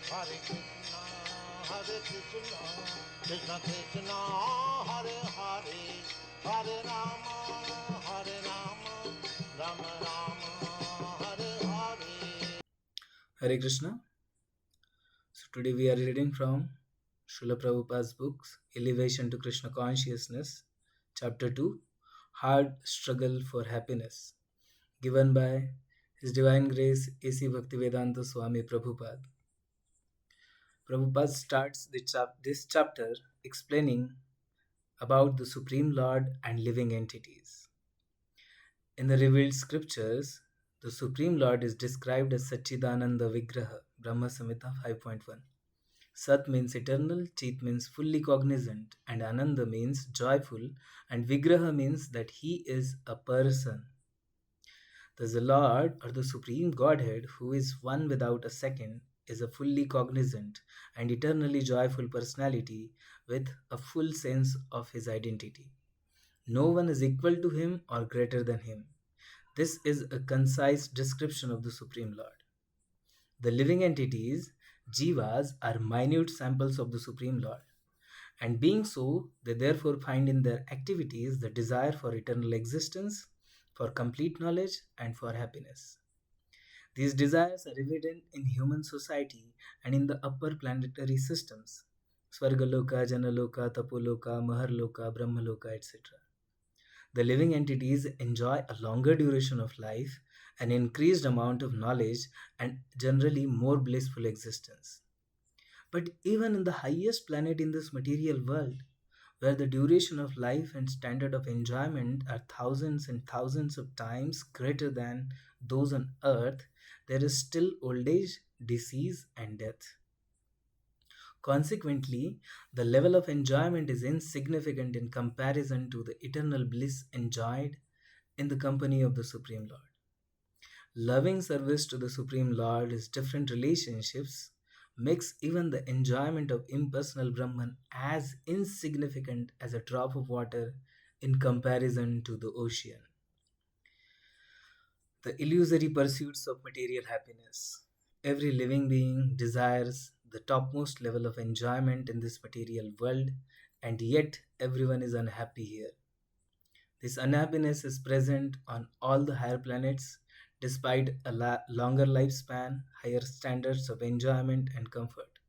Hare Krishna, Hare Krishna, Krishna Krishna, Hare Hare, Hare Rama, Rama Rama, Hare Hare. Hare Krishna. So today we are reading from Srila Prabhupada's books Elevation to Krishna Consciousness, Chapter 2, Hard Struggle for Happiness, given by His Divine Grace A.C. Bhaktivedanta Swami Prabhupada. Prabhupada starts this chapter explaining about the Supreme Lord and living entities. In the revealed scriptures, the Supreme Lord is described as Satchidananda Vigraha, Brahma Samhita 5.1. Sat means eternal, Chit means fully cognizant, and Ananda means joyful, and Vigraha means that he is a person. Thus, the Lord or the Supreme Godhead, who is one without a second, is a fully cognizant and eternally joyful personality with a full sense of his identity. No one is equal to him or greater than him. This is a concise description of the Supreme Lord. The living entities, jivas, are minute samples of the Supreme Lord, and being so, they therefore find in their activities the desire for eternal existence, for complete knowledge, and for happiness. These desires are evident in human society and in the upper planetary systems Svargaloka, Janaloka, Tapoloka, Maharloka, Brahmaloka, etc. The living entities enjoy a longer duration of life, an increased amount of knowledge, and generally more blissful existence. But even in the highest planet in this material world, where the duration of life and standard of enjoyment are thousands and thousands of times greater than those on earth, there is still old age, disease, and death. Consequently, the level of enjoyment is insignificant in comparison to the eternal bliss enjoyed in the company of the Supreme Lord. Loving service to the Supreme Lord is different relationships makes even the enjoyment of impersonal Brahman as insignificant as a drop of water in comparison to the ocean. The illusory pursuits of material happiness. Every living being desires the topmost level of enjoyment in this material world, and yet everyone is unhappy here. This unhappiness is present on all the higher planets despite a longer lifespan, higher standards of enjoyment and comfort.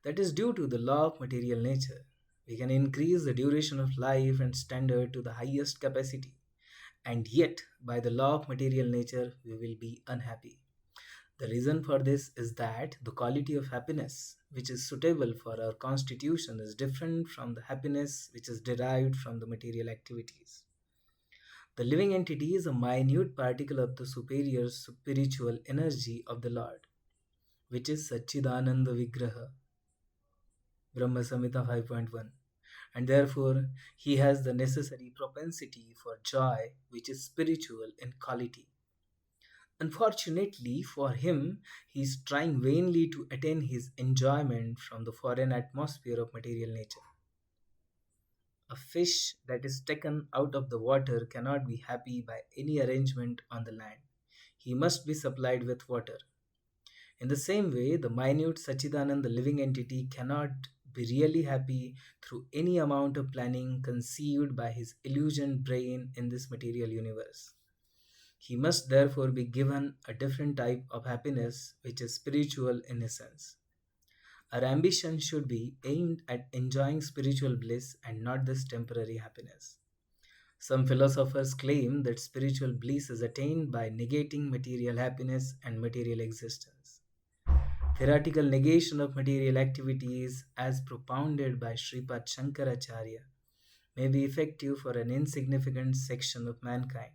That is due to the law of material nature. We can increase the duration of life and standard to the highest capacity, and yet, by the law of material nature, we will be unhappy. The reason for this is that the quality of happiness which is suitable for our constitution is different from the happiness which is derived from the material activities. The living entity is a minute particle of the superior spiritual energy of the Lord, which is Satchidananda Vigraha, Brahma Samhita 5.1, and therefore he has the necessary propensity for joy, which is spiritual in quality. Unfortunately for him, he is trying vainly to attain his enjoyment from the foreign atmosphere of material nature. A fish that is taken out of the water cannot be happy by any arrangement on the land. He must be supplied with water. In the same way, the minute Sachidanand, the living entity, cannot be really happy through any amount of planning conceived by his illusioned brain in this material universe. He must therefore be given a different type of happiness which is spiritual in essence. Our ambition should be aimed at enjoying spiritual bliss and not this temporary happiness. Some philosophers claim that spiritual bliss is attained by negating material happiness and material existence. Theoretical negation of material activities, as propounded by Sripad Shankaracharya, may be effective for an insignificant section of mankind.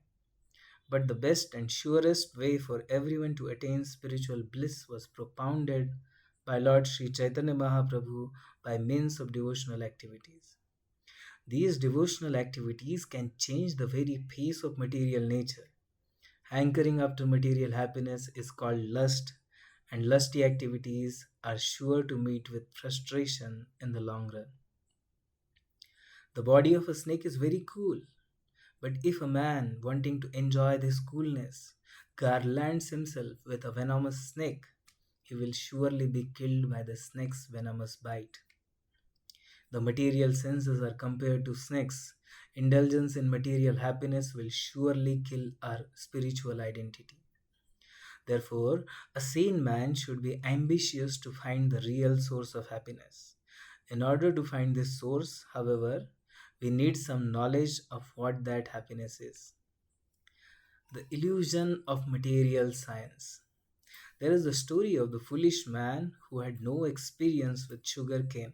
But the best and surest way for everyone to attain spiritual bliss was propounded by Lord Sri Chaitanya Mahaprabhu by means of devotional activities. These devotional activities can change the very pace of material nature. Hankering after material happiness is called lust, and lusty activities are sure to meet with frustration in the long run. The body of a snake is very cool, but if a man, wanting to enjoy this coolness, garlands himself with a venomous snake, he will surely be killed by the snake's venomous bite. The material senses are compared to snakes. Indulgence in material happiness will surely kill our spiritual identity. Therefore, a sane man should be ambitious to find the real source of happiness. In order to find this source, however, we need some knowledge of what that happiness is. The illusion of material science. There is the story of the foolish man who had no experience with sugar cane.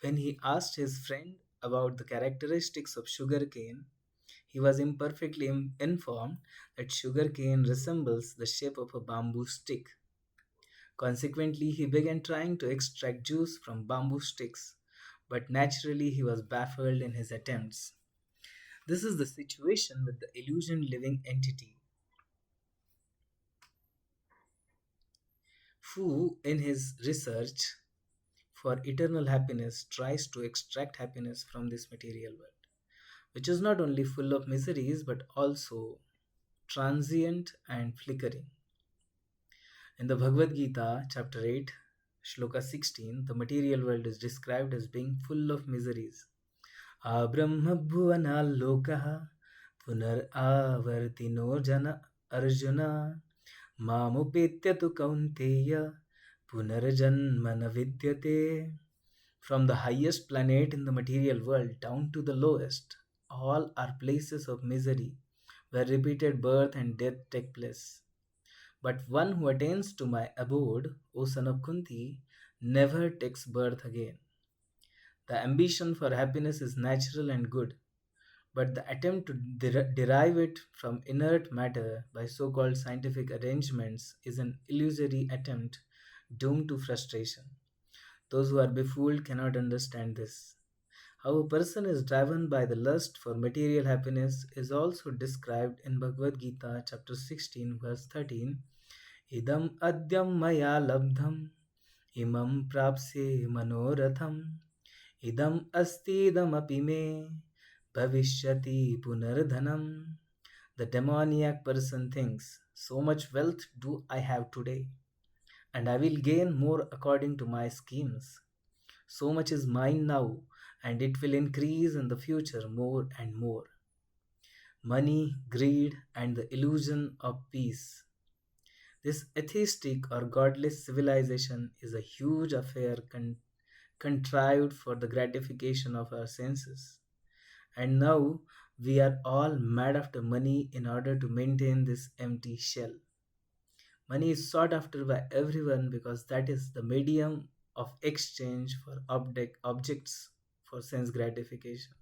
When he asked his friend about the characteristics of sugar cane, he was imperfectly informed that sugar cane resembles the shape of a bamboo stick. Consequently, he began trying to extract juice from bamboo sticks, but naturally he was baffled in his attempts. This is the situation with the illusion living entity, who, in his research for eternal happiness, tries to extract happiness from this material world, which is not only full of miseries but also transient and flickering. In the Bhagavad Gita, chapter 8, Shloka 16, the material world is described as being full of miseries. Abrahmabhuvanalokaha punar avartino jana arjuna mamupetya tu kaunteya punarjanmana vidyate. From the highest planet in the material world down to the lowest, all are places of misery where repeated birth and death take place. But one who attains to my abode, O son of Kunti, never takes birth again. The ambition for happiness is natural and good, but the attempt to derive it from inert matter by so called scientific arrangements is an illusory attempt doomed to frustration. Those who are befooled cannot understand this. How a person is driven by the lust for material happiness is also described in Bhagavad Gita, chapter 16, verse 13. Idam adyam maya labdham imam prapse manoratham idam asti idam api me bhavishyati punardhanam. The demoniac person thinks, so much wealth do I have today, and I will gain more according to my schemes. So much is mine now, and it will increase in the future more and more. Money, greed, and the illusion of peace. This atheistic or godless civilization is a huge affair contrived for the gratification of our senses. And now we are all mad after money in order to maintain this empty shell. Money is sought after by everyone because that is the medium of exchange for objects for sense gratification.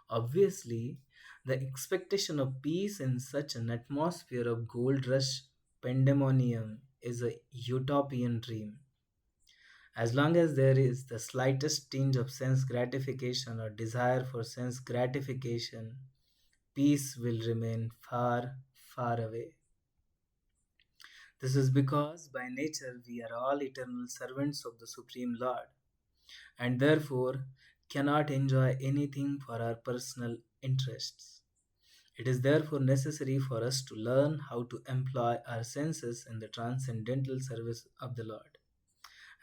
Obviously, the expectation of peace in such an atmosphere of gold rush pandemonium is a utopian dream. As long as there is the slightest tinge of sense gratification or desire for sense gratification, peace will remain far, far away. This is because by nature we are all eternal servants of the Supreme Lord, and therefore cannot enjoy anything for our personal interests. It is therefore necessary for us to learn how to employ our senses in the transcendental service of the Lord,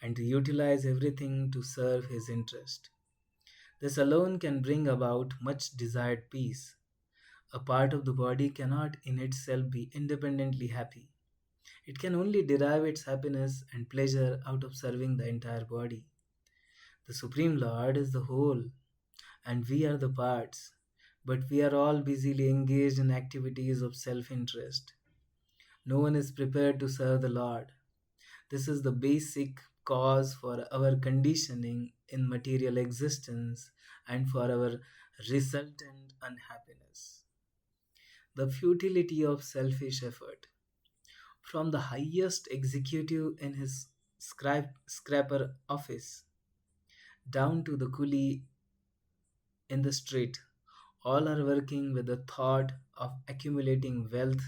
and to utilize everything to serve His interest. This alone can bring about much desired peace. A part of the body cannot in itself be independently happy. It can only derive its happiness and pleasure out of serving the entire body. The Supreme Lord is the whole, and we are the parts, but we are all busily engaged in activities of self interest. No one is prepared to serve the Lord. This is the basic cause for our conditioning in material existence and for our resultant unhappiness. The futility of selfish effort. From the highest executive in his scraper office down to the coolie in the street, all are working with the thought of accumulating wealth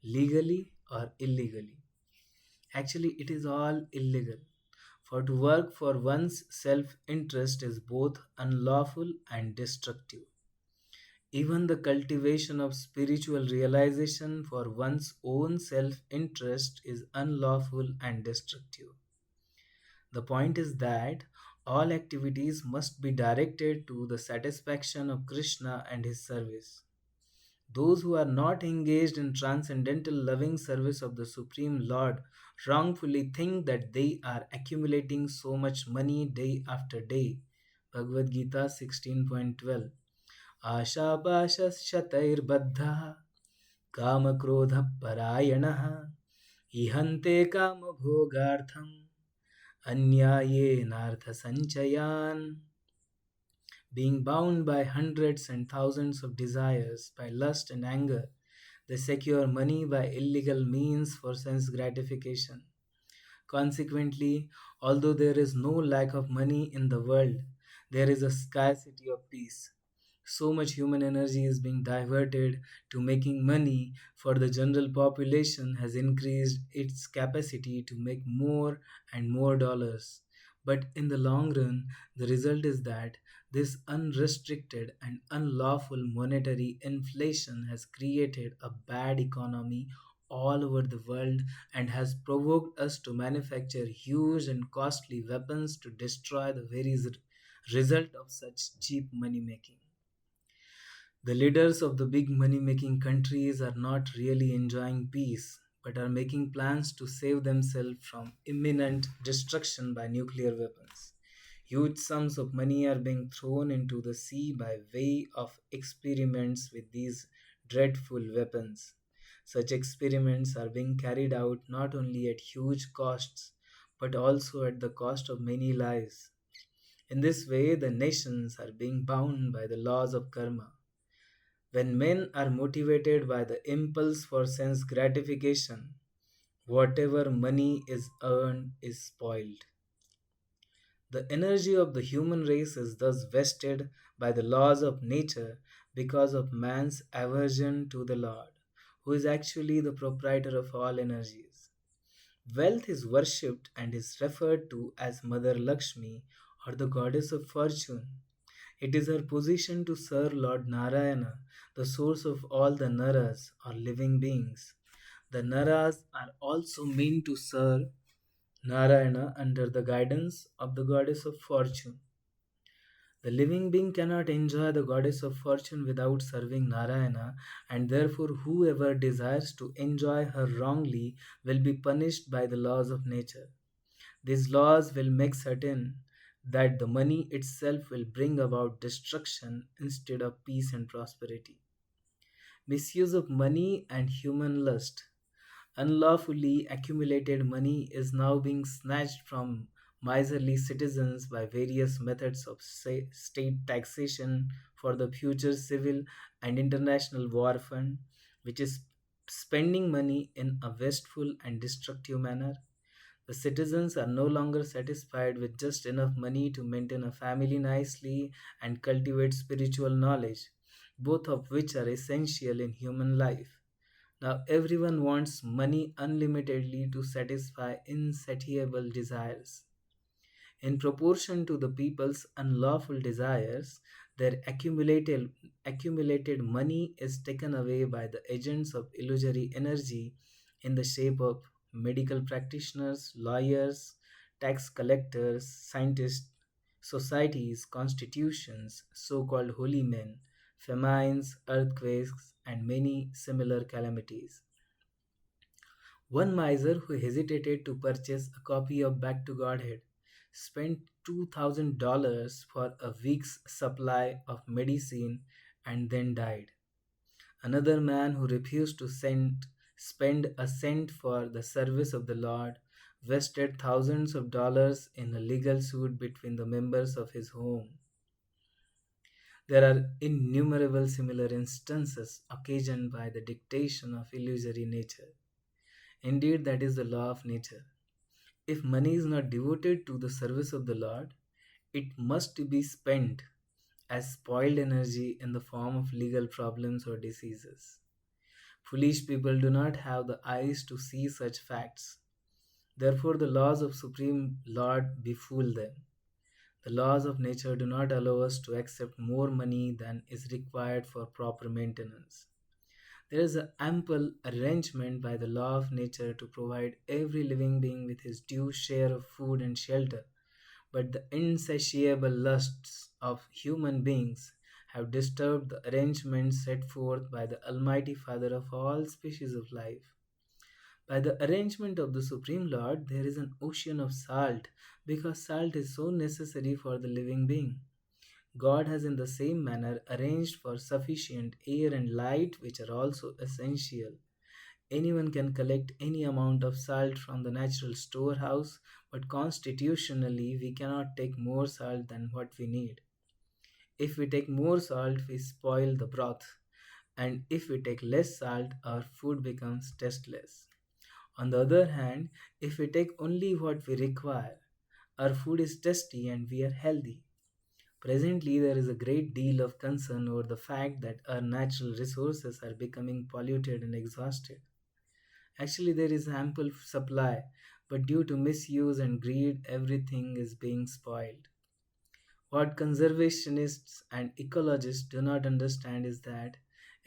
legally or illegally. Actually, it is all illegal. For to work for one's self interest is both unlawful and destructive. Even the cultivation of spiritual realization for one's own self interest is unlawful and destructive. The point is that all activities must be directed to the satisfaction of Krishna and his service. Those who are not engaged in transcendental loving service of the Supreme Lord wrongfully think that they are accumulating so much money day after day. Bhagavad Gita 16.12. आशापाशशतैर्बद्धः कामक्रोधः परायणः इहन्ते कामभोगार्थम् अन्यायेनार्थसञ्चयान्. Being bound by hundreds and thousands of desires, by lust and anger, they secure money by illegal means for sense gratification. Consequently, although there is no lack of money in the world, there is a scarcity of peace. So much human energy is being diverted to making money for the general population has increased its capacity to make more and more dollars. But in the long run, the result is that this unrestricted and unlawful monetary inflation has created a bad economy all over the world and has provoked us to manufacture huge and costly weapons to destroy the very result of such cheap money making. The leaders of the big money making countries are not really enjoying peace, but are making plans to save themselves from imminent destruction by nuclear weapons. Huge sums of money are being thrown into the sea by way of experiments with these dreadful weapons. Such experiments are being carried out not only at huge costs, but also at the cost of many lives. In this way, the nations are being bound by the laws of karma. When men are motivated by the impulse for sense gratification, whatever money is earned is spoiled. The energy of the human race is thus vested by the laws of nature because of man's aversion to the Lord, who is actually the proprietor of all energies. Wealth is worshipped and is referred to as Mother Lakshmi or the goddess of fortune. It is her position to serve Lord Narayana, the source of all the Naras or living beings. The Naras are also meant to serve Narayana under the guidance of the goddess of fortune. The living being cannot enjoy the goddess of fortune without serving Narayana, and therefore, whoever desires to enjoy her wrongly will be punished by the laws of nature. These laws will make certain that the money itself will bring about destruction instead of peace and prosperity. Misuse of money and human lust. Unlawfully accumulated money is now being snatched from miserly citizens by various methods of state taxation for the future civil and international war fund, which is spending money in a wasteful and destructive manner. The citizens are no longer satisfied with just enough money to maintain a family nicely and cultivate spiritual knowledge, both of which are essential in human life. Now, everyone wants money unlimitedly to satisfy insatiable desires. In proportion to the people's unlawful desires, their accumulated money is taken away by the agents of illusory energy in the shape of medical practitioners, lawyers, tax collectors, scientists, societies, constitutions, so called holy men, famines, earthquakes, and many similar calamities. One miser who hesitated to purchase a copy of Back to Godhead spent $2,000 for a week's supply of medicine and then died. Another man who refused to spend a cent for the service of the Lord wasted thousands of dollars in a legal suit between the members of his home. There are innumerable similar instances occasioned by the dictation of illusory nature. Indeed, that is the law of nature. If money is not devoted to the service of the Lord, it must be spent as spoiled energy in the form of legal problems or diseases. Foolish people do not have the eyes to see such facts. Therefore, the laws of Supreme Lord befool them. The laws of nature do not allow us to accept more money than is required for proper maintenance. There is an ample arrangement by the law of nature to provide every living being with his due share of food and shelter, but the insatiable lusts of human beings have disturbed the arrangements set forth by the Almighty Father of all species of life. By the arrangement of the Supreme Lord, there is an ocean of salt, because salt is so necessary for the living being. God has in the same manner arranged for sufficient air and light, which are also essential. Anyone can collect any amount of salt from the natural storehouse, but constitutionally we cannot take more salt than what we need. If we take more salt, we spoil the broth, and if we take less salt, our food becomes tasteless. On the other hand, if we take only what we require, our food is tasty and we are healthy. Presently, there is a great deal of concern over the fact that our natural resources are becoming polluted and exhausted. Actually, there is ample supply, but due to misuse and greed, everything is being spoiled. What conservationists and ecologists do not understand is that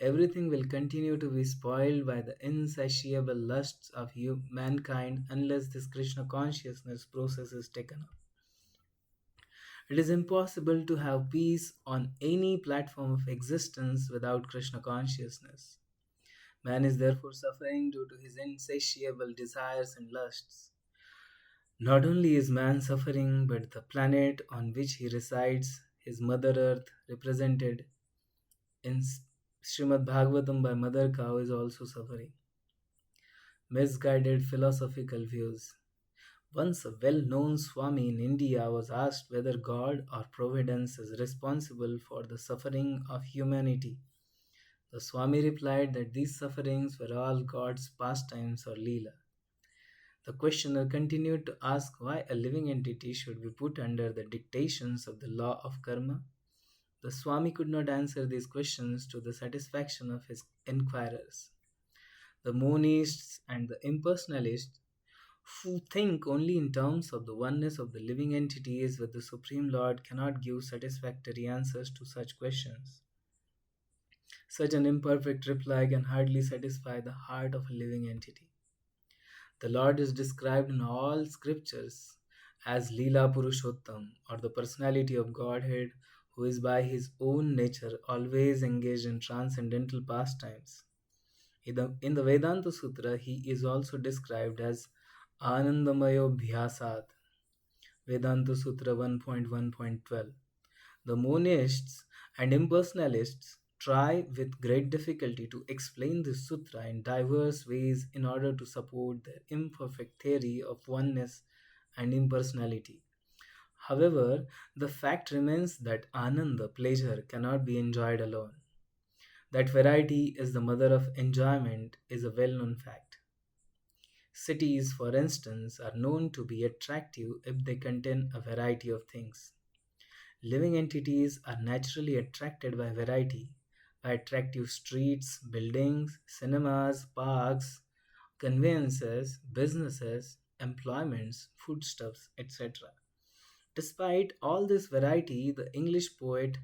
everything will continue to be spoiled by the insatiable lusts of mankind unless this Krishna consciousness process is taken up. It is impossible to have peace on any platform of existence without Krishna consciousness. Man is therefore suffering due to his insatiable desires and lusts. Not only is man suffering, but the planet on which he resides, his Mother Earth, represented in Srimad Bhagavatam by Mother Cow, is also suffering. Misguided philosophical views. Once a well known Swami in India was asked whether God or Providence is responsible for the suffering of humanity. The Swami replied that these sufferings were all God's pastimes or Leela. The questioner continued to ask why a living entity should be put under the dictations of the law of karma. The Swami could not answer these questions to the satisfaction of his inquirers. The monists and the impersonalists, who think only in terms of the oneness of the living entities with the Supreme Lord, cannot give satisfactory answers to such questions. Such an imperfect reply can hardly satisfy the heart of a living entity. The Lord is described in all scriptures as Leela Purushottam, or the personality of Godhead, who is by his own nature always engaged in transcendental pastimes. In the Vedanta Sutra, he is also described as Anandamayo Bhyasat, Vedanta Sutra 1.1.12. The monists and impersonalists try with great difficulty to explain this sutra in diverse ways in order to support their imperfect theory of oneness and impersonality. However, the fact remains that ananda, pleasure, cannot be enjoyed alone. That variety is the mother of enjoyment is a well known fact. Cities, for instance, are known to be attractive if they contain a variety of things. Living entities are naturally attracted by variety, by attractive streets, buildings, cinemas, parks, conveyances, businesses, employments, foodstuffs, etc. Despite all this variety, the English poet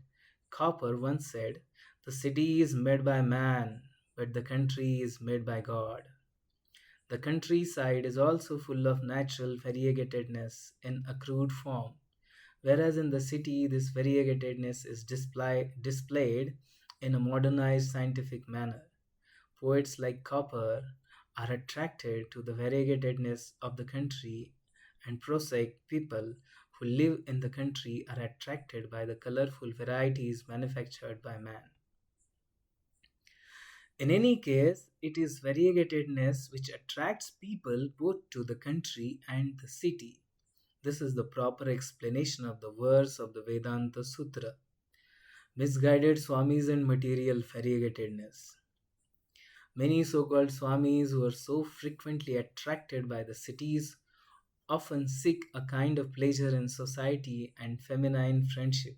Cowper once said, "The city is made by man, but the country is made by God." The countryside is also full of natural variegatedness in a crude form, whereas in the city this variegatedness is displayed in a modernized scientific manner. Poets like Cowper are attracted to the variegatedness of the country, and prosaic people who live in the country are attracted by the colorful varieties manufactured by man. In any case, it is variegatedness which attracts people both to the country and the city. This is the proper explanation of the verse of the Vedanta Sutra. Misguided Swamis and material variegatedness. Many so called Swamis who are so frequently attracted by the cities often seek a kind of pleasure in society and feminine friendship.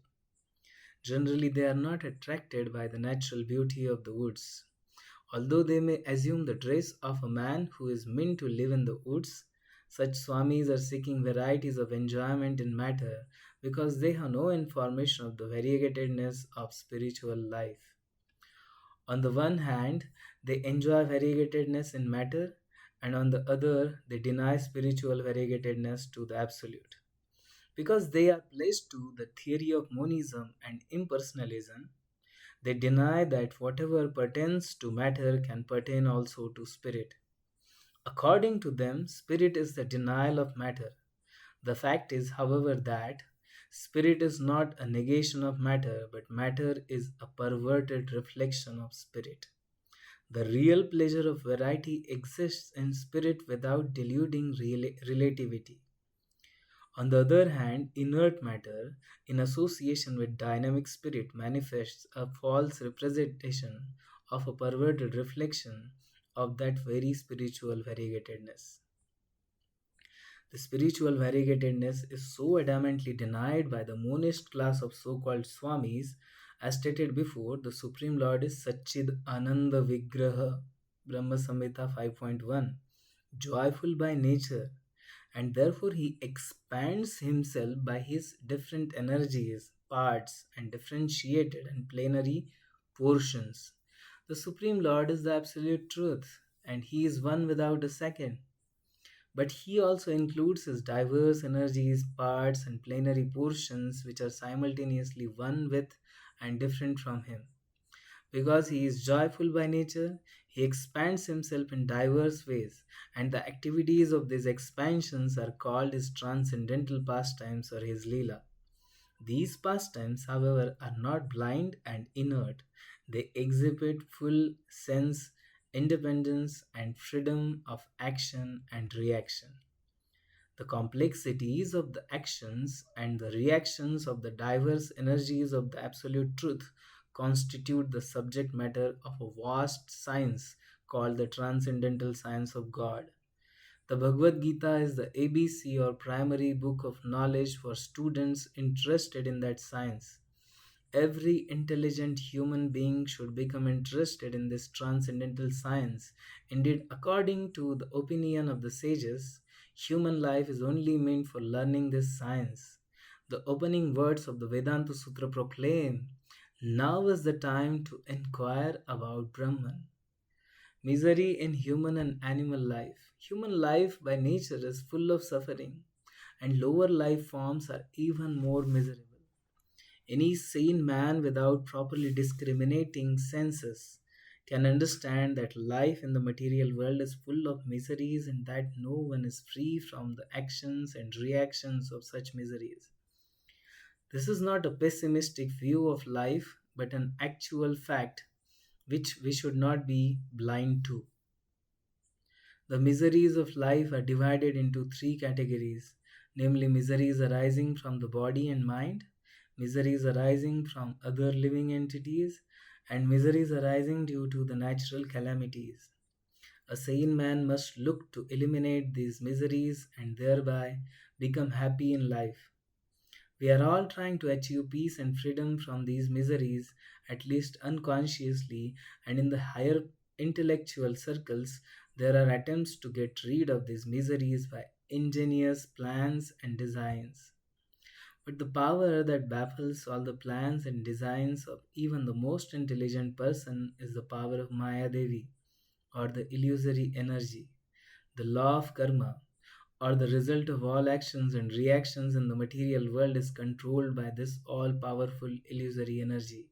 Generally, they are not attracted by the natural beauty of the woods. Although they may assume the dress of a man who is meant to live in the woods, Such Swamis are seeking varieties of enjoyment in matter because they have no information of the variegatedness of spiritual life. On the one hand, they enjoy variegatedness in matter, and on the other, they deny spiritual variegatedness to the Absolute. Because they are pledged to the theory of monism and impersonalism, they deny that whatever pertains to matter can pertain also to spirit. According to them, spirit is the denial of matter. The fact is, however, that spirit is not a negation of matter, but matter is a perverted reflection of spirit. The real pleasure of variety exists in spirit without deluding relativity. On the other hand, inert matter, in association with dynamic spirit, manifests a false representation of a perverted reflection of that very spiritual variegatedness. The spiritual variegatedness is so adamantly denied by the monist class of so called Swamis. As stated before, the Supreme Lord is Satchid Ananda Vigraha, Brahma Samhita 5.1, joyful by nature, and therefore he expands himself by his different energies, parts, and differentiated and plenary portions. The Supreme Lord is the absolute truth, and he is one without a second. But he also includes his diverse energies, parts, and plenary portions which are simultaneously one with and different from him. Because he is joyful by nature, he expands himself in diverse ways, and the activities of these expansions are called his transcendental pastimes or his Leela. These pastimes, however, are not blind and inert. They exhibit full sense, independence, and freedom of action and reaction. The complexities of the actions and the reactions of the diverse energies of the Absolute Truth constitute the subject matter of a vast science called the Transcendental Science of God. The Bhagavad Gita is the ABC or primary book of knowledge for students interested in that science. Every intelligent human being should become interested in this transcendental science. Indeed, according to the opinion of the sages, human life is only meant for learning this science. The opening words of the Vedanta Sutra proclaim, "Now is the time to inquire about Brahman." Misery in human and animal life. Human life by nature is full of suffering, and lower life forms are even more miserable. Any sane man without properly discriminating senses can understand that life in the material world is full of miseries and that no one is free from the actions and reactions of such miseries. This is not a pessimistic view of life, but an actual fact which we should not be blind to. The miseries of life are divided into three categories, namely miseries arising from the body and mind, miseries arising from other living entities, and miseries arising due to the natural calamities. A sane man must look to eliminate these miseries and thereby become happy in life. We are all trying to achieve peace and freedom from these miseries, at least unconsciously, and in the higher intellectual circles, there are attempts to get rid of these miseries by ingenious plans and designs. But the power that baffles all the plans and designs of even the most intelligent person is the power of Maya Devi, or the illusory energy, the law of karma, or the result of all actions and reactions in the material world is controlled by this all powerful illusory energy.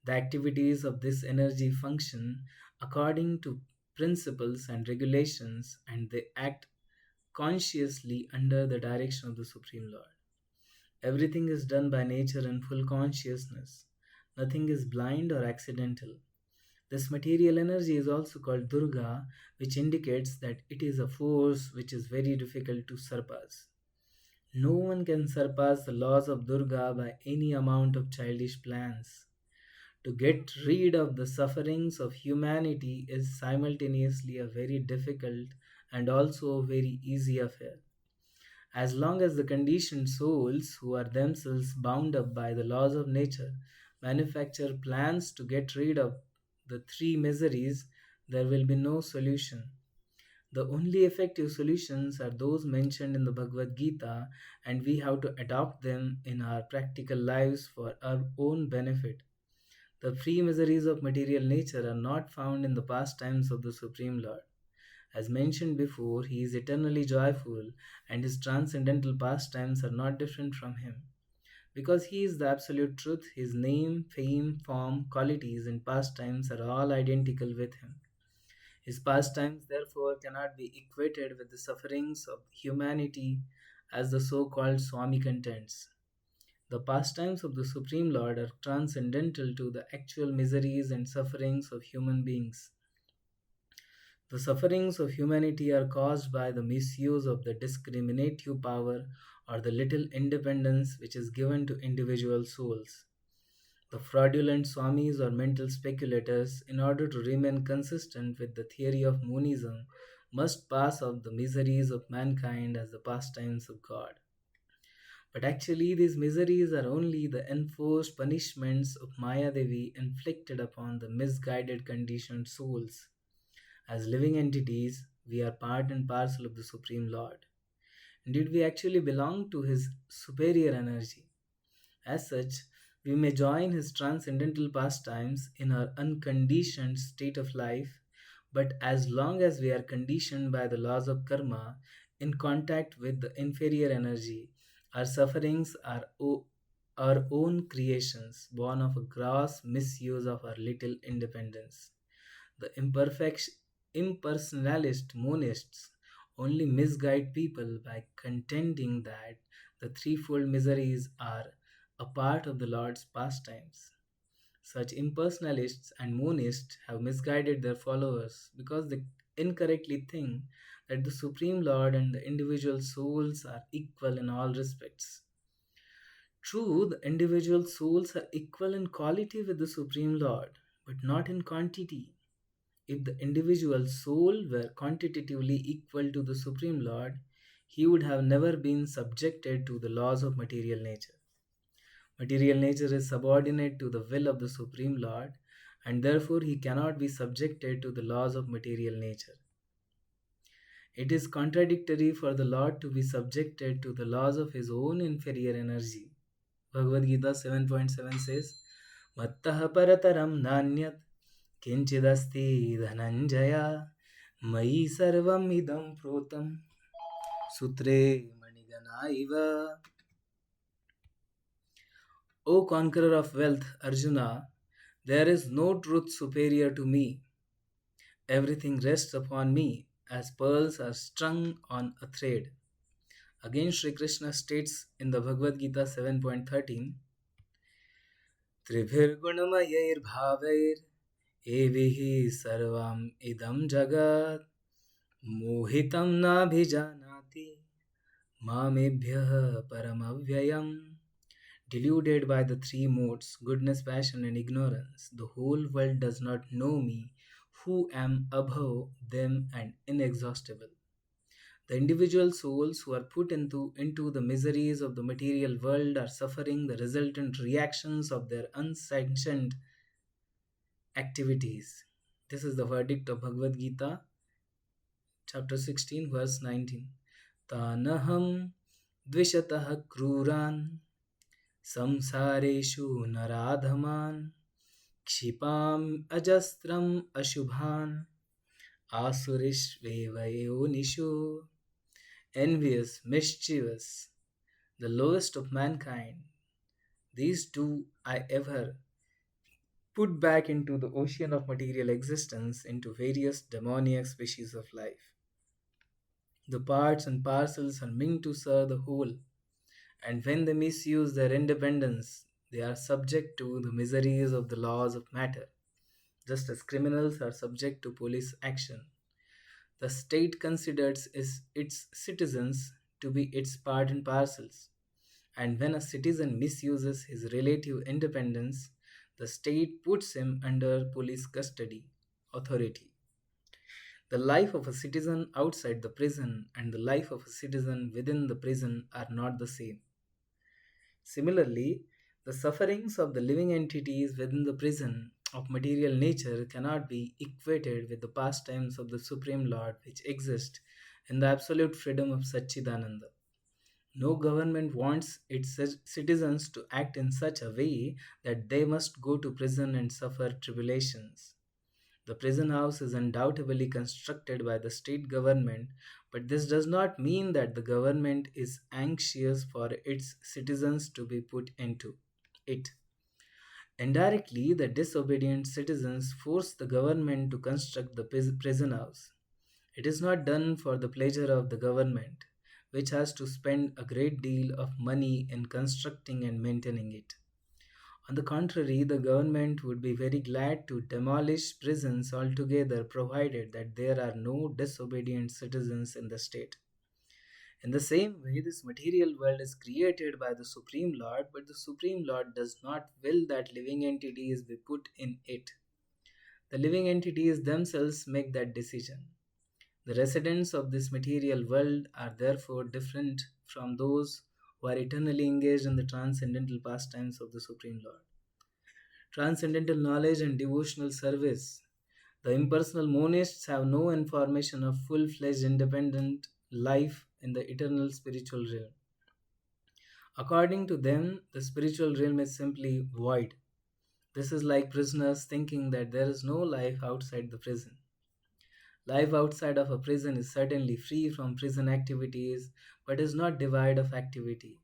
The activities of this energy function according to principles and regulations, and they act consciously under the direction of the Supreme Lord. Everything is done by nature in full consciousness. Nothing is blind or accidental. This material energy is also called Durga, which indicates that it is a force which is very difficult to surpass. No one can surpass the laws of Durga by any amount of childish plans. To get rid of the sufferings of humanity is simultaneously a very difficult and also a very easy affair. As long as the conditioned souls, who are themselves bound up by the laws of nature, manufacture plans to get rid of the three miseries, there will be no solution. The only effective solutions are those mentioned in the Bhagavad Gita, and we have to adopt them in our practical lives for our own benefit. The three miseries of material nature are not found in the pastimes of the Supreme Lord. As mentioned before, he is eternally joyful, and his transcendental pastimes are not different from him. Because he is the absolute truth, his name, fame, form, qualities, and pastimes are all identical with him. His pastimes, therefore, cannot be equated with the sufferings of humanity as the so called Swami contends. The pastimes of the Supreme Lord are transcendental to the actual miseries and sufferings of human beings. The sufferings of humanity are caused by the misuse of the discriminative power or the little independence which is given to individual souls. The fraudulent swamis or mental speculators, in order to remain consistent with the theory of monism, must pass off the miseries of mankind as the pastimes of God. But actually, these miseries are only the enforced punishments of Maya Devi inflicted upon the misguided conditioned souls. As living entities, we are part and parcel of the Supreme Lord. Indeed, we actually belong to His superior energy. As such, we may join His transcendental pastimes in our unconditioned state of life, but as long as we are conditioned by the laws of karma in contact with the inferior energy, our sufferings are our own creations, born of a gross misuse of our little independence. The impersonalist monists only misguide people by contending that the threefold miseries are a part of the Lord's pastimes. Such impersonalists and monists have misguided their followers because they incorrectly think that the Supreme Lord and the individual souls are equal in all respects. True, the individual souls are equal in quality with the Supreme Lord, but not in quantity. If the individual soul were quantitatively equal to the Supreme Lord, he would have never been subjected to the laws of material nature. Material nature is subordinate to the will of the Supreme Lord, and therefore he cannot be subjected to the laws of material nature. It is contradictory for the Lord to be subjected to the laws of his own inferior energy. Bhagavad Gita 7.7 says, Mattaha parataram nanyat kinchidasti dhananjaya mayi sarvam idam protam sutre manigana iva. O conqueror of wealth, Arjuna, there is no truth superior to me. Everything rests upon me as pearls are strung on a thread. Again, Sri Krishna states in the Bhagavad Gita 7.13, Tribhirgunamayair bhavair evihi sarvam idam jagat mohitam na bhijanati mamebhyah paramavyayam. Deluded by the three modes, goodness, passion, and ignorance, the whole world does not know me, who am above them and inexhaustible. The individual souls who are put into the miseries of the material world are suffering the resultant reactions of their unsanctioned activities. This is the verdict of Bhagavad Gita, chapter 16, verse 19. Tanaham dvishatah kruran samsareshu naradhaman क्षिपाम अजस्त्रम अशुभान आसुरिष्वेवयोनिषु. Envious, mischievous, the lowest of mankind, these two I ever put back into the ocean of material existence into various demoniac species of life. The parts and parcels are meant to serve the whole, and when they misuse their independence, they are subject to the miseries of the laws of matter, just as criminals are subject to police action. The state considers its citizens to be its part and parcels, and when a citizen misuses his relative independence, the state puts him under police custody, authority. The life of a citizen outside the prison and the life of a citizen within the prison are not the same. Similarly, the sufferings of the living entities within the prison of material nature cannot be equated with the pastimes of the Supreme Lord which exist in the absolute freedom of Satchidananda. No government wants its citizens to act in such a way that they must go to prison and suffer tribulations. The prison house is undoubtedly constructed by the state government, but this does not mean that the government is anxious for its citizens to be put into it. Indirectly, the disobedient citizens force the government to construct the prison house. It is not done for the pleasure of the government, which has to spend a great deal of money in constructing and maintaining it. On the contrary, the government would be very glad to demolish prisons altogether provided that there are no disobedient citizens in the state. In the same way, this material world is created by the Supreme Lord, but the Supreme Lord does not will that living entities be put in it. The living entities themselves make that decision. The residents of this material world are therefore different from those who are eternally engaged in the transcendental pastimes of the Supreme Lord. Transcendental knowledge and devotional service. The impersonal monists have no information of full fledged independent life in the eternal spiritual realm. According to them, the spiritual realm is simply void. This is like prisoners thinking that there is no life outside the prison. Life outside of a prison is certainly free from prison activities, but is not devoid of activity.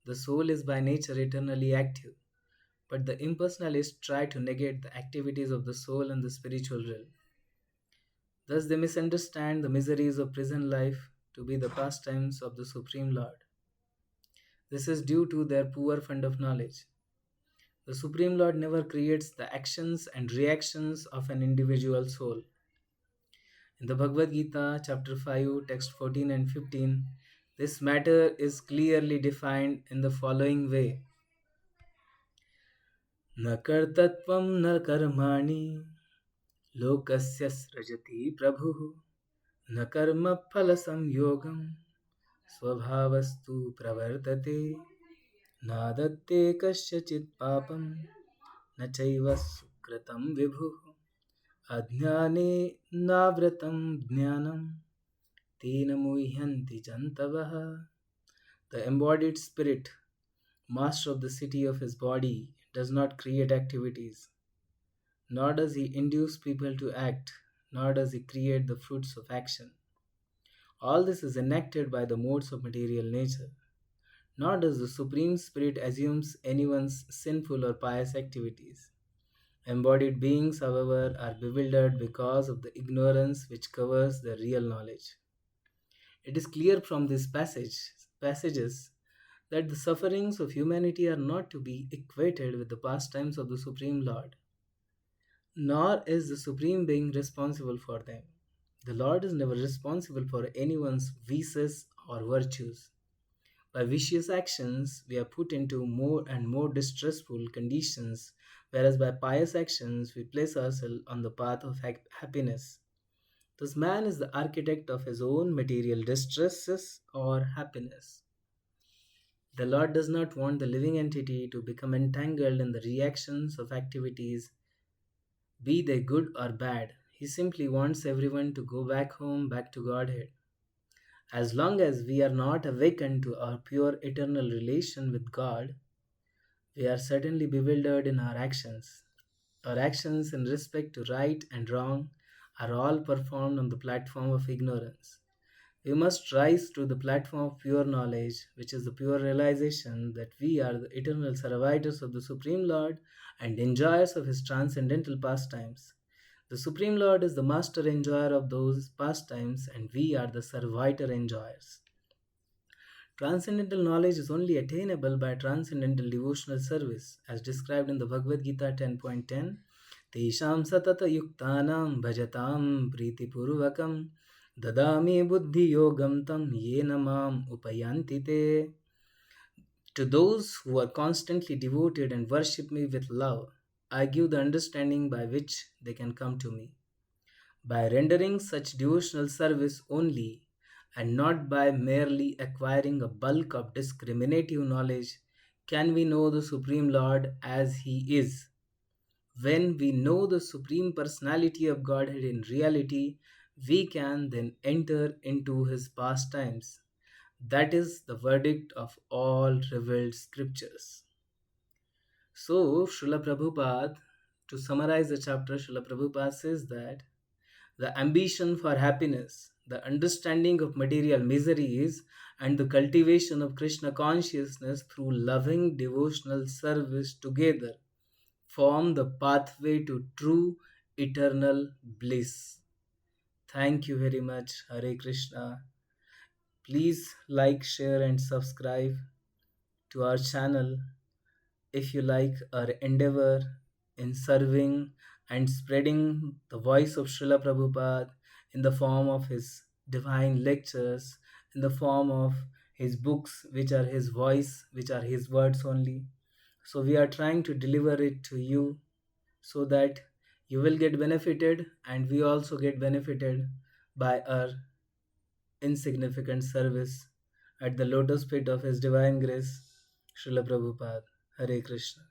The soul is by nature eternally active, but the impersonalists try to negate the activities of the soul in the spiritual realm. Thus, they misunderstand the miseries of prison life to be the pastimes of the Supreme Lord. This is due to their poor fund of knowledge. The Supreme Lord never creates the actions and reactions of an individual soul. In the Bhagavad Gita, chapter 5, text 14 and 15, this matter is clearly defined in the following way. न कर्तत्वं न कर्माणि लोकस्य सृजति प्रभुः न कर्मफलसंयोगं स्वभावस्तु प्रवर्तते नादत्ते कस्यचित् पापं न चैव सुकृतं विभुः अज्ञाने नावृतं ज्ञानं तेन मुह्यन्ति जन्तवः. The embodied spirit, master of the city of his body, does not create activities, nor does he induce people to act, nor does he create the fruits of action. All this is enacted by the modes of material nature. Nor does the Supreme Spirit assumes anyone's sinful or pious activities. Embodied beings, however, are bewildered because of the ignorance which covers their real knowledge. It is clear from these passages that the sufferings of humanity are not to be equated with the pastimes of the Supreme Lord, nor is the Supreme Being responsible for them. The Lord is never responsible for anyone's vices or virtues. By vicious actions, we are put into more and more distressful conditions, whereas by pious actions, we place ourselves on the path of happiness. Thus, man is the architect of his own material distresses or happiness. The Lord does not want the living entity to become entangled in the reactions of activities, be they good or bad. He simply wants everyone to go back home, back to Godhead. As long as we are not awakened to our pure eternal relation with God, we are certainly bewildered in our actions. Our actions in respect to right and wrong are all performed on the platform of ignorance. We must rise to the platform of pure knowledge, which is the pure realization that we are the eternal servitors of the Supreme Lord and enjoyers of His transcendental pastimes. The Supreme Lord is the master enjoyer of those pastimes, and we are the servitor enjoyers. Transcendental knowledge is only attainable by transcendental devotional service, as described in the Bhagavad Gita 10.10. Tesham satata yuktanam bhajatam pritipurvakam dadami buddhi yogam tam yena mam upayanti te. To those who are constantly devoted and worship me with love, I give the understanding by which they can come to me. By rendering such devotional service only, and not by merely acquiring a bulk of discriminative knowledge, can we know the Supreme Lord as He is. When we know the Supreme Personality of Godhead in reality, we can then enter into His pastimes. That is the verdict of all revealed scriptures. So, Srila Prabhupada, to summarize the chapter, Srila Prabhupada says that the ambition for happiness, the understanding of material miseries, and the cultivation of Krishna consciousness through loving devotional service together form the pathway to true eternal bliss. Thank you very much. Hare Krishna. Please like, share, and subscribe to our channel if you like our endeavor in serving and spreading the voice of Srila Prabhupada in the form of his divine lectures, in the form of his books, which are his voice, which are his words only. So we are trying to deliver it to you so that you will get benefited and we also get benefited by our insignificant service at the lotus feet of His Divine Grace, Srila Prabhupada. Hare Krishna.